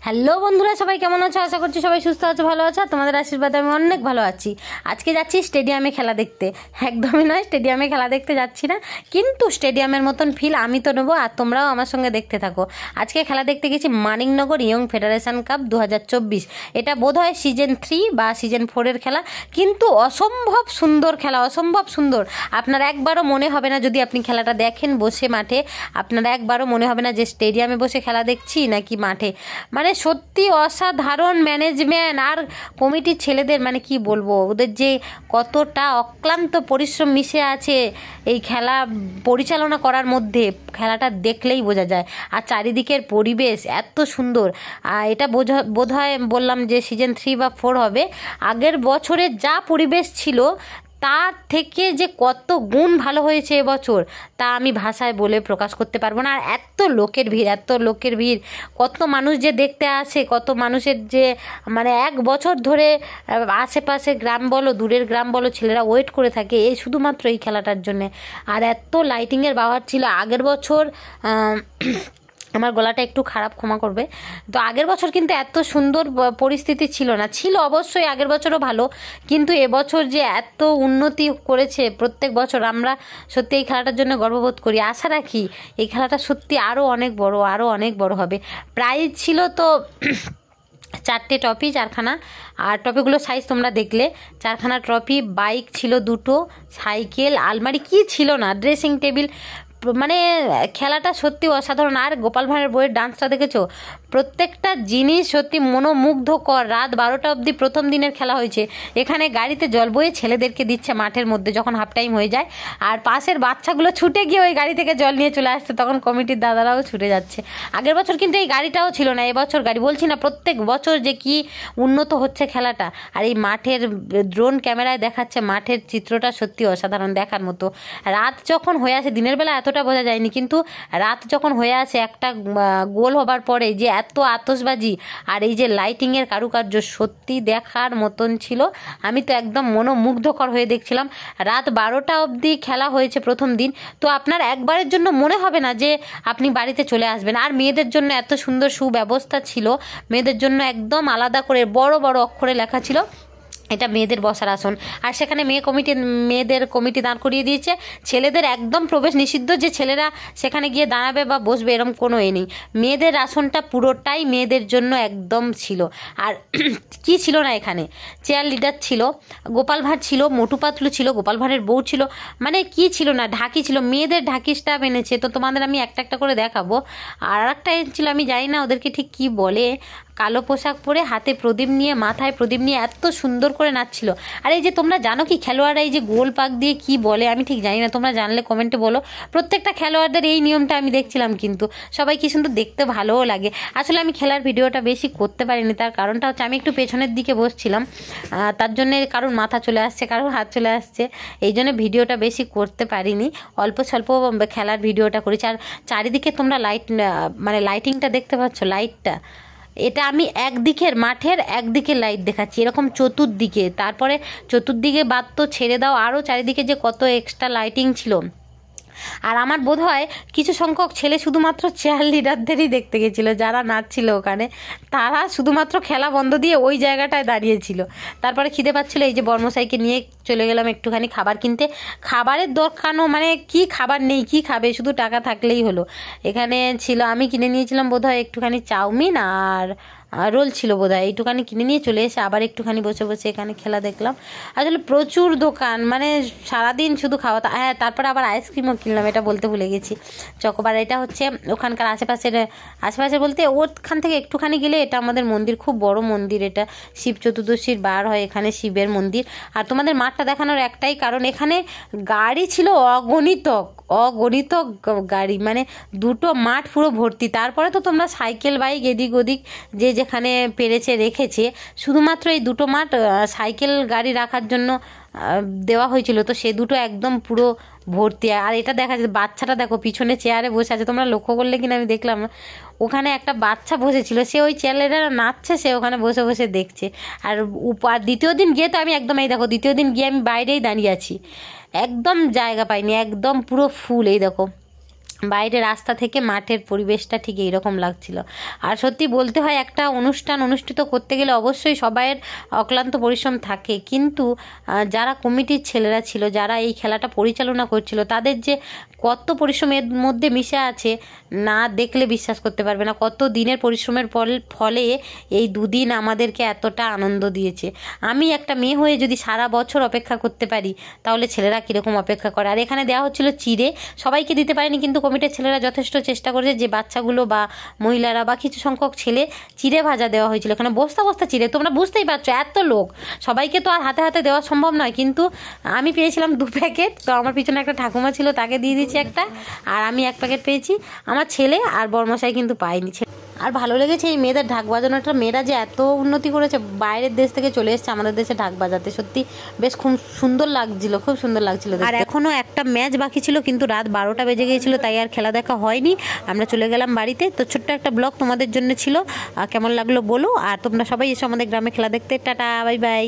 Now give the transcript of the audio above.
Hello বন্ধুরা, সবাই কেমন আছো? আশা করছি সবাই সুস্থ আছো, ভালো আছো। তোমাদের আশীর্বাদে আমি অনেক ভালো আছি। আজকে যাচ্ছি স্টেডিয়ামে খেলা দেখতে। একদমই নয়, স্টেডিয়ামে খেলা দেখতে যাচ্ছি না, কিন্তু স্টেডিয়ামের মতন ফিল আমি তো নেবো, আর তোমরাও আমার সঙ্গে দেখতে থাকো। আজকে খেলা দেখতে গেছি মানিকনগর ইয়ং ফেডারেশন কাপ 2024। এটা বোধহয় সিজন 3 বা সিজন 4-এর খেলা, কিন্তু অসম্ভব সুন্দর খেলা, অসম্ভব সুন্দর। আপনার একবারও মনে হবে না, যদি আপনি খেলাটা দেখেন বসে মাঠে, আপনার একবারও মনে হবে না যে স্টেডিয়ামে বসে খেলা দেখছি নাকি মাঠে। মানে সত্যি অসাধারণ ম্যানেজমেন্ট আর কমিটির ছেলেদের, মানে কি বলবো, ওদের যে কতটা অক্লান্ত পরিশ্রম মিশে আছে এই খেলা পরিচালনা করার মধ্যে, খেলাটা দেখলেই বোঝা যায়। আর চারিদিকের পরিবেশ এত সুন্দর। এটা বোধহয় বললাম যে সিজন 3 বা 4 হবে। আগের বছরের যা পরিবেশ ছিল তার থেকে যে কত গুণ ভালো হয়েছে এবছর, তা আমি ভাষায় বলে প্রকাশ করতে পারবো না। আর এত লোকের ভিড়, এত লোকের ভিড়, কত মানুষ যে দেখতে আসে, কত মানুষের যে মানে 1 বছর ধরে আশেপাশে গ্রাম বলো দূরের গ্রাম বলো ছেলেরা ওয়েট করে থাকে এই শুধুমাত্র এই খেলাটার জন্যে। আর এত লাইটিংয়ের ব্যবহার ছিল আগের বছর। আমার গলাটা একটু খারাপ, ক্ষমা করবে। তো আগের বছর কিন্তু এত সুন্দর পরিস্থিতি ছিল না, ছিল অবশ্যই আগের বছরও ভালো, কিন্তু এবছর যে এত উন্নতি করেছে প্রত্যেক বছর, আমরা সত্যি এই খেলাটার জন্য গর্ববোধ করি। আশা রাখি এই খেলাটা সত্যি আরও অনেক বড়, আরও অনেক বড় হবে। প্রাইজ ছিল তো 4টে ট্রফি, 4খানা। আর ট্রফিগুলোর সাইজ তোমরা দেখলে, 4খানা ট্রফি, বাইক ছিল 2টো, সাইকেল, আলমারি, কি ছিল না, ড্রেসিং টেবিল। মানে খেলাটা সত্যি অসাধারণ। আর গোপাল ভাঁড়ের বইয়ের ডান্সটা দেখেছো? প্রত্যেকটা জিনিস সত্যি মনোমুগ্ধকর। রাত 12টা অবধি প্রথম দিনের খেলা হয়েছে। এখানে গাড়িতে জল বয়ে ছেলেদেরকে দিচ্ছে মাঠের মধ্যে যখন হাফ টাইম হয়ে যায়, আর পাশের বাচ্চাগুলো ছুটে গিয়ে ওই গাড়ি থেকে জল নিয়ে চলে আসছে, তখন কমিটির দাদারাও ছুটে যাচ্ছে। আগের বছর কিন্তু এই গাড়িটাও ছিল না, এবছর গাড়ি। বলছি না প্রত্যেক বছর যে কি উন্নত হচ্ছে খেলাটা। আর এই মাঠের ড্রোন ক্যামেরায় দেখাচ্ছে মাঠের চিত্রটা সত্যি অসাধারণ, দেখার মতো। রাত যখন হয়ে আসে, দিনের বেলা এতটা বোঝা যায়নি, কিন্তু রাত যখন হয়ে আসে একটা গোল হবার পরে যে এত আতশবাজি আর এই যে লাইটিংয়ের কারুকার্য, সত্যি দেখার মতন ছিল। আমি তো একদম মনোমুগ্ধকর হয়ে দেখছিলাম। রাত 12টা অবধি খেলা হয়েছে প্রথম দিন। তো আপনার একবারের জন্য মনে হবে না যে আপনি বাড়িতে চলে আসবেন। আর মেয়েদের জন্য এত সুন্দর সুব্যবস্থা ছিল, মেয়েদের জন্য একদম আলাদা করে বড় বড় অক্ষরে লেখা ছিল এটা মেয়েদের বসার আসন। আর সেখানে মেয়েদের কমিটি দাঁড় করিয়ে দিয়েছে। ছেলেদের একদম প্রবেশ নিষিদ্ধ, যে ছেলেরা সেখানে গিয়ে দাঁড়াবে বা বসবে এরকম কোনো নেই। মেয়েদের আসনটা পুরোটাই মেয়েদের জন্য একদম ছিল। আর কি ছিল না, এখানে চেয়ার লিডার ছিল, গোপাল ভাঁড় ছিল, মোটু পাতলু ছিল, গোপাল ভাঁড়ের বউ ছিল, মানে কি ছিল না, ঢাকি ছিল, মেয়েদের ঢাকি স্টাফ এনেছে। তো তোমাদের আমি একটা একটা করে দেখাবো। আর একটা ছিল, আমি জানি না ওদেরকে ঠিক কি বলে, কালো পোশাক পরে, হাতে প্রদীপ নিয়ে, মাথায় প্রদীপ নিয়ে এত সুন্দর করে নাচছিল। আর এই যে তোমরা জানো কি খেলোয়াড়রা এই যে গোল পাক দিয়ে কি বলে, আমি ঠিক জানি না, তোমরা জানলে কমেন্টে বলো। প্রত্যেকটা খেলোয়াড়দের এই নিয়মটা আমি দেখছিলাম, কিন্তু সবাই কি সুন্দর দেখতে, ভালোও লাগে। আসলে আমি খেলার ভিডিওটা বেশি করতে পারিনি, তার কারণটা হচ্ছে আমি একটু পেছনের দিকে বসছিলাম, তার জন্যে কারোর মাথা চলে আসছে, কারোর হাত চলে আসছে, এই জন্য ভিডিওটা বেশি করতে পারিনি। অল্প স্বল্প খেলার ভিডিওটা করেছি। আর চারিদিকে তোমরা মানে লাইটিংটা দেখতে পাচ্ছ, লাইটটা, এটা আমি একদিকের মাঠের একদিকে লাইট দেখাচ্ছি, এরকম চতুর্দিকে। তারপরে চতুর্দিকে বাদ তো ছেড়ে দাও, আরও চারিদিকে যে কত এক্সট্রা লাইটিং ছিল। আর আমার বোধ হয় কিছু সংখ্যক ছেলে শুধুমাত্র চেয়ার লিডারদেরই দেখতে গেছিলো, যারা নাচছিল ওখানে, তারা শুধুমাত্র খেলা বন্ধ দিয়ে ওই জায়গাটায় দাঁড়িয়েছিল। তারপরে খিদে পাচ্ছিলো, এই যে বর্মশাইকে নিয়ে চলে গেলাম একটুখানি খাবার কিনতে। খাবারের দোকানও মানে কি খাবার নেই, কি খাবে, শুধু টাকা থাকলেই হলো। এখানে ছিল, আমি কিনে নিয়েছিলাম বোধহয় একটুখানি চাউমিন আর রোল ছিল বোধহয়, এইটুখানি কিনে নিয়ে চলে এসে আবার একটুখানি বসে বসে এখানে খেলা দেখলাম। আসলে প্রচুর দোকান, মানে সারাদিন শুধু খাওয়া। হ্যাঁ, তারপরে আবার আইসক্রিমও কিনলাম, এটা বলতে ভুলে গেছি। চকোবার, এটা হচ্ছে ওখানকার আশেপাশে বলতে ওখান থেকে একটুখানি গেলে এটা আমাদের মন্দির, খুব বড় মন্দির, এটা শিব চতুর্দশীর বার হয় এখানে, শিবের মন্দির। আর তোমাদের মাঠটা দেখানোর একটাই কারণ, এখানে গাড়ি ছিল অগণিত গাড়ি, মানে 2টো মাঠ পুরো ভর্তি। তারপরে তো তোমরা সাইকেল বাইক এদিক ওদিক যে যেখানে পেরেছে রেখেছে, শুধুমাত্র এই 2টো মাঠ সাইকেল গাড়ি রাখার জন্য দেওয়া হয়েছিল। তো সে 2টো একদম পুরো ভর্তি। আর এটা দেখা যাচ্ছে, বাচ্চাটা দেখো পিছনে চেয়ারে বসে আছে, তোমরা লক্ষ্য করলে কিনা আমি দেখলাম, ওখানে একটা বাচ্চা বসেছিল, সে ওই ছেলেটা নাচছে, সে ওখানে বসে বসে দেখছে। আর দ্বিতীয় দিন গিয়ে তো আমি একদম, এই দেখো দ্বিতীয় দিন গিয়ে আমি বাইরেই দাঁড়িয়ে আছি, একদম জায়গা পাইনি, একদম পুরো ফুল। এই দেখো বাইরে রাস্তা থেকে মাঠের পরিবেশটা ঠিক এইরকম লাগছিল। আর সত্যি বলতে হয়, একটা অনুষ্ঠান অনুষ্ঠিত করতে গেলে অবশ্যই সবাইয়ের অক্লান্ত পরিশ্রম থাকে, কিন্তু যারা কমিটির ছেলেরা ছিল, যারা এই খেলাটা পরিচালনা করছিল, তাদের যে কত পরিশ্রম এর মধ্যে মিশে আছে না দেখলে বিশ্বাস করতে পারবে না। কত দিনের পরিশ্রমের ফলে এই দুদিন আমাদেরকে এতটা আনন্দ দিয়েছে। আমি একটা মেয়ে হয়ে যদি সারা বছর অপেক্ষা করতে পারি, তাহলে ছেলেরা কীরকম অপেক্ষা করে। আর এখানে দেওয়া হচ্ছিল চিড়ে, সবাইকে দিতে পারেনি, কিন্তু কমিটির ছেলেরা যথেষ্ট চেষ্টা করেছে যে বাচ্চাগুলো বা মহিলারা বা কিছু সংখ্যক ছেলে চিড়ে ভাজা দেওয়া হয়েছিল। এখানে বস্তা বস্তা চিড়ে, তোমরা বুঝতেই পারছো এত লোক, সবাইকে তো আর হাতে হাতে দেওয়া সম্ভব নয়। কিন্তু আমি পেয়েছিলাম 2 প্যাকেট, তো আমার পিছনে একটা ঠাকুমা ছিল, তাকে দিয়ে দিয়েছি একটা, আর আমি 1 প্যাকেট পেয়েছি। আমার ছেলে আর বড়মশাই কিন্তু পায়নি। আর ভালো লেগেছে এই মেয়েদের ঢাক বাজানোটা, মেয়েরা যে এত উন্নতি করেছে, বাইরের দেশ থেকে চলে এসেছে আমাদের দেশে ঢাক বাজাতে, সত্যি বেশ খুব সুন্দর লাগছিল, খুব সুন্দর লাগছিল। আর এখনও একটা ম্যাচ বাকি ছিল, কিন্তু রাত 12টা বেজে গিয়েছিল, তাই আর খেলা দেখা হয়নি, আমরা চলে গেলাম বাড়িতে। তো ছোট্ট একটা ব্লগ তোমাদের জন্য ছিল, কেমন লাগলো বলো, আর তোমরা সবাই এসো আমাদের গ্রামে খেলা দেখতে। Tata, bye bye.